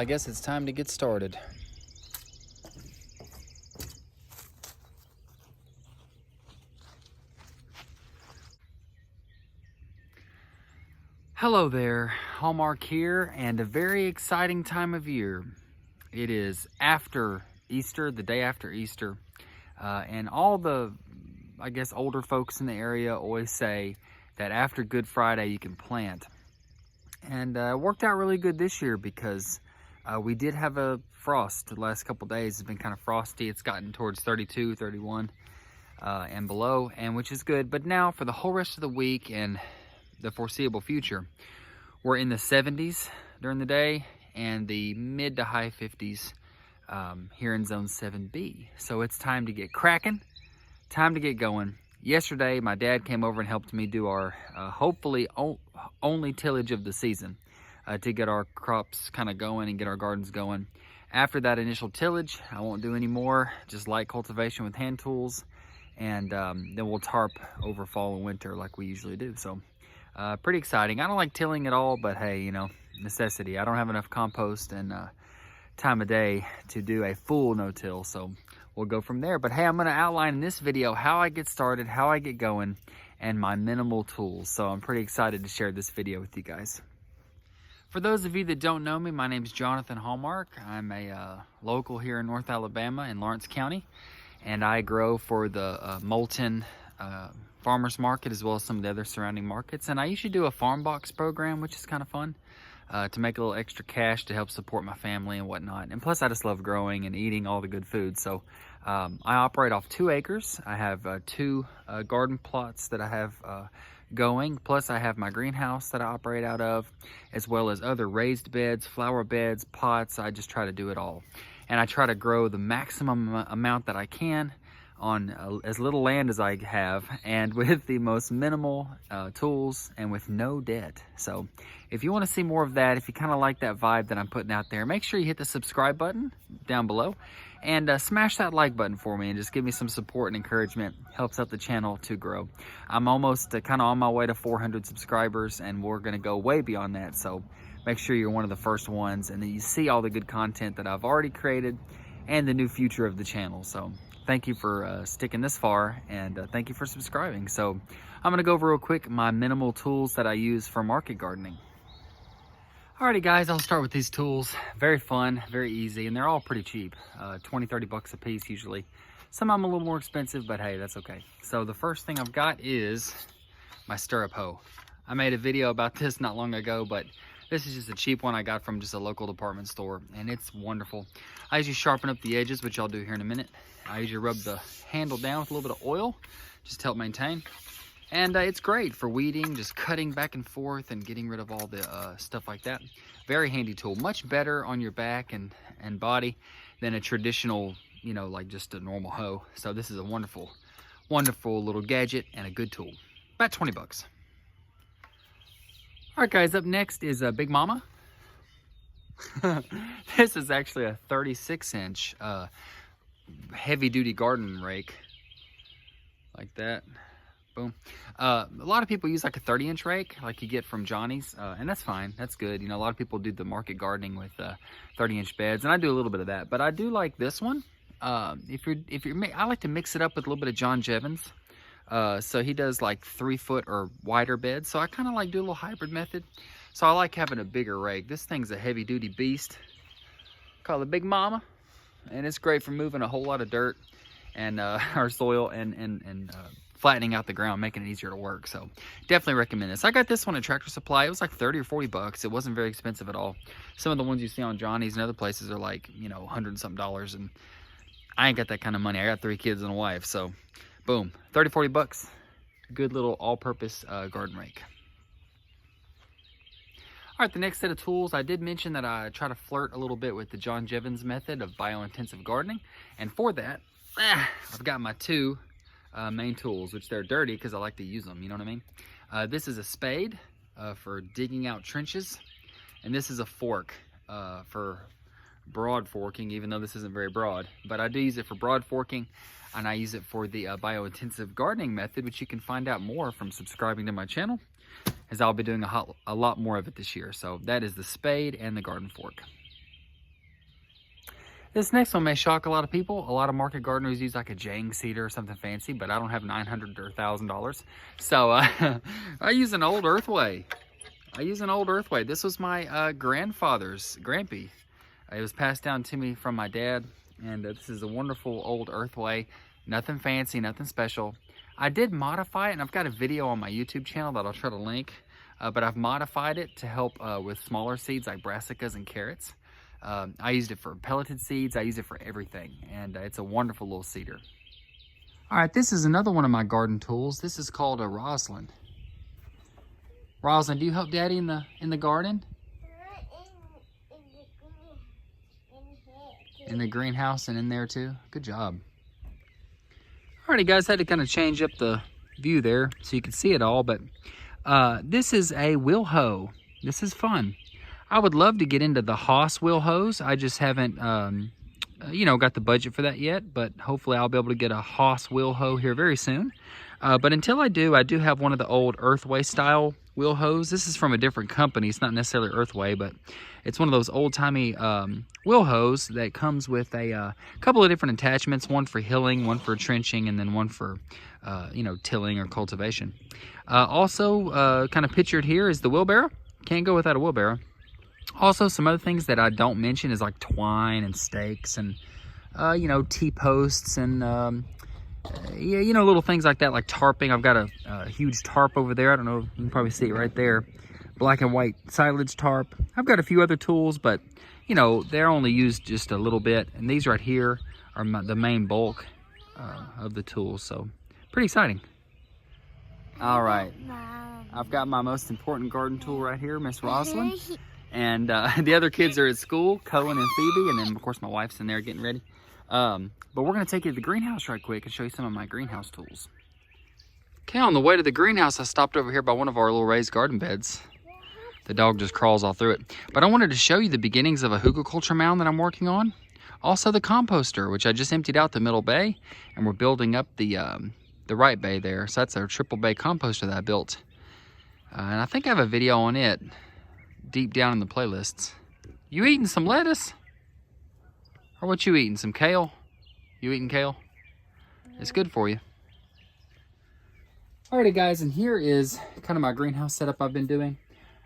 I guess it's time to get started. Hello there, Hallmark here, and a very exciting time of year. It is after Easter, the day after Easter, and all the, I guess, older folks in the area always say that after Good Friday you can plant. And it worked out really good this year because we did have a frost the last couple days. It's been kind of frosty. It's gotten towards 32, 31 and below, and which is good. But now for the whole rest of the week and the foreseeable future, we're in the 70s during the day and the mid to high 50s here in zone 7B. So it's time to get cracking, time to get going. Yesterday, my dad came over and helped me do our hopefully only tillage of the season to get our crops kind of going and get our gardens going. After that initial tillage, I won't do any more, just light cultivation with hand tools, and then we'll tarp over fall and winter like we usually do. So pretty exciting. I don't like tilling at all, but hey, you know, necessity. I don't have enough compost and time of day to do a full no-till, so we'll go from there. But hey, I'm going to outline in this video how I get started, how I get going, and my minimal tools. So I'm pretty excited to share this video with you guys. For those of you that don't know me, my name is Jonathan Hallmark. I'm a local here in North Alabama in Lawrence County, and I grow for the Moulton farmers market as well as some of the other surrounding markets. And I usually do a farm box program, which is kind of fun to make a little extra cash to help support my family and whatnot. And plus I just love growing and eating all the good food. So I operate off 2 acres. I have 2 garden plots that I have going, plus I have my greenhouse that I operate out of, as well as other raised beds, flower beds, pots. I just try to do it all, and I try to grow the maximum amount that I can on as little land as I have, and with the most minimal tools and with no debt. So if you want to see more of that, if you kind of like that vibe that I'm putting out there, make sure you hit the subscribe button down below and smash that like button for me and just give me some support and encouragement. Helps out the channel to grow. I'm almost kind of on my way to 400 subscribers, and we're going to go way beyond that. So make sure you're one of the first ones, and then you see all the good content that I've already created and the new future of the channel. So thank you for sticking this far, and thank you for subscribing. So I'm gonna go over real quick my minimal tools that I use for market gardening. Alrighty guys, I'll start with these tools. Very fun, very easy, and they're all pretty cheap. 20, 30 bucks a piece usually. Some of them a little more expensive, but hey, that's okay. So the first thing I've got is my Stirrup Hoe. I made a video about this not long ago, but this is just a cheap one I got from just a local department store, and it's wonderful. I usually sharpen up the edges, which I'll do here in a minute. I usually rub the handle down with a little bit of oil, just to help maintain. And it's great for weeding, just cutting back and forth and getting rid of all the stuff like that. Very handy tool, much better on your back and body than a traditional, you know, like just a normal hoe. So this is a wonderful, wonderful little gadget and a good tool. About 20 bucks. All right guys, up next is a Big Mama. This is actually a 36-inch heavy duty garden rake, like that. Boom. A lot of people use like a 30-inch rake like you get from Johnny's, and that's fine, that's good. You know, a lot of people do the market gardening with 30-inch beds, and I do a little bit of that, but I do like this one. I like to mix it up with a little bit of John Jevons. So he does like 3-foot or wider beds, so I kind of like do a little hybrid method. So I like having a bigger rake. This thing's a heavy duty beast, called the Big Mama, and it's great for moving a whole lot of dirt and our soil and flattening out the ground, making it easier to work. So definitely recommend this. I got this one at Tractor Supply. It was like 30 or 40 bucks. It wasn't very expensive at all. Some of the ones you see on Johnny's and other places are like, you know, $100 and something, and I ain't got that kind of money. I got 3 kids and a wife, so boom, 30, 40 bucks. Good little all-purpose garden rake. All right, the next set of tools, I did mention that I try to flirt a little bit with the John Jevons method of bio-intensive gardening. And for that, I've got my 2 main tools, which they're dirty because I like to use them, you know what I mean? This is a spade for digging out trenches. And this is a fork for broad forking, even though this isn't very broad. But I do use it for broad forking, and I use it for the bio-intensive gardening method, which you can find out more from subscribing to my channel, as I'll be doing a lot more of it this year. So that is the spade and the garden fork. This next one may shock a lot of people. A lot of market gardeners use like a Jang cedar or something fancy, but I don't have $900 or $1,000. So I use an old earthway. This was my grandfather's grampy. It was passed down to me from my dad, and this is a wonderful old earthway. Nothing fancy, nothing special. I did modify it, and I've got a video on my YouTube channel that I'll try to link, but I've modified it to help with smaller seeds like brassicas and carrots. I used it for pelleted seeds. I use it for everything, and it's a wonderful little cedar. All right, this is another one of my garden tools. This is called a roslin. Roslyn, do you help Daddy in the garden? In the greenhouse and in there too? Good job. Alrighty guys, had to kind of change up the view there so you can see it all, but this is a wheel hoe. This is fun. I would love to get into the Haas wheel hoes. I just haven't, got the budget for that yet, but hopefully I'll be able to get a Haas wheel hoe here very soon. But until I do have one of the old Earthway style wheel hoes. This is from a different company. It's not necessarily Earthway, but it's one of those old-timey wheel hoes that comes with a couple of different attachments, one for hilling, one for trenching, and then one for, tilling or cultivation. Also, kind of pictured here is the wheelbarrow. Can't go without a wheelbarrow. Also, some other things that I don't mention is like twine and stakes and, T-posts and, little things like that, like tarping. I've got a huge tarp over there. I don't know, you can probably see it right there. Black and white silage tarp. I've got a few other tools, but, they're only used just a little bit. And these right here are the main bulk of the tools, so pretty exciting. All right, I've got my most important garden tool right here, Miss Roslyn. And the other kids are at school, Cohen and Phoebe, and then of course my wife's in there getting ready. But we're gonna take you to the greenhouse right quick and show you some of my greenhouse tools. Okay, on the way to the greenhouse, I stopped over here by one of our little raised garden beds. The dog just crawls all through it. But I wanted to show you the beginnings of a hugelkultur mound that I'm working on. Also the composter, which I just emptied out the middle bay, and we're building up the right bay there. So that's our triple bay composter that I built. And I think I have a video on it deep down in the playlists. You eating some lettuce? Or what you eating? Some kale? You eating kale? It's good for you. Alrighty guys, and here is kind of my greenhouse setup I've been doing.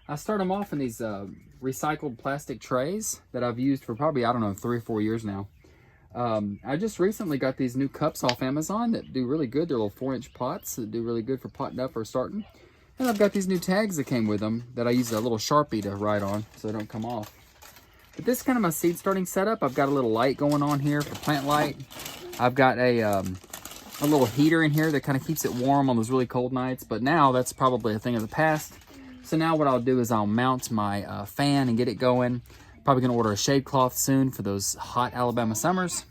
I start them off in these recycled plastic trays that I've used for probably, 3 or 4 years now. I just recently got these new cups off Amazon that do really good. They're little 4-inch pots that do really good for potting up or starting. And I've got these new tags that came with them that I use a little Sharpie to write on so they don't come off. But this is kind of my seed starting setup. I've got a little light going on here for plant light. I've got a little heater in here that kind of keeps it warm on those really cold nights. But now that's probably a thing of the past. So now what I'll do is I'll mount my fan and get it going. Probably going to order a shade cloth soon for those hot Alabama summers.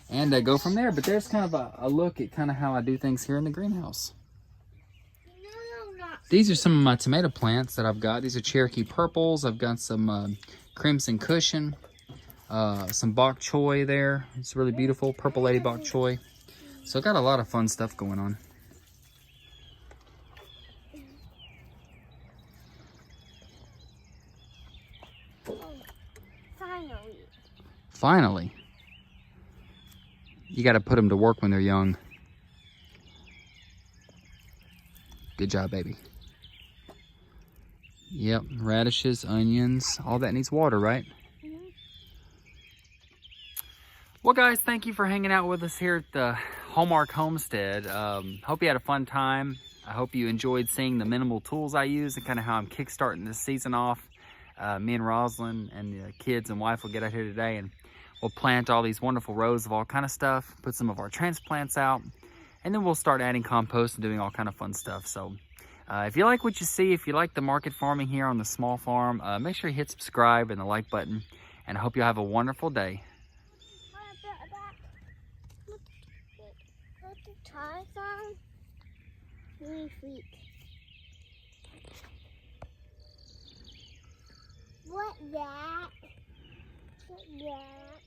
And go from there. But there's kind of a look at kind of how I do things here in the greenhouse. These are some of my tomato plants that I've got. These are Cherokee purples. I've got some crimson cushion, some bok choy there. It's really beautiful, purple lady bok choy. So I've got a lot of fun stuff going on. Finally. You got to put them to work when they're young. Good job, baby. Yep, radishes, onions, all that needs water, right? Mm-hmm. Well, guys, thank you for hanging out with us here at the Hallmark Homestead. Hope you had a fun time. I hope you enjoyed seeing the minimal tools I use and kind of how I'm kickstarting this season off. Me and Roslyn and the kids and wife will get out here today and we'll plant all these wonderful rows of all kind of stuff, put some of our transplants out, and then we'll start adding compost and doing all kind of fun stuff. So if you like what you see, if you like the market farming here on the small farm, make sure you hit subscribe and the like button, and I hope you have a wonderful day. What that? What that?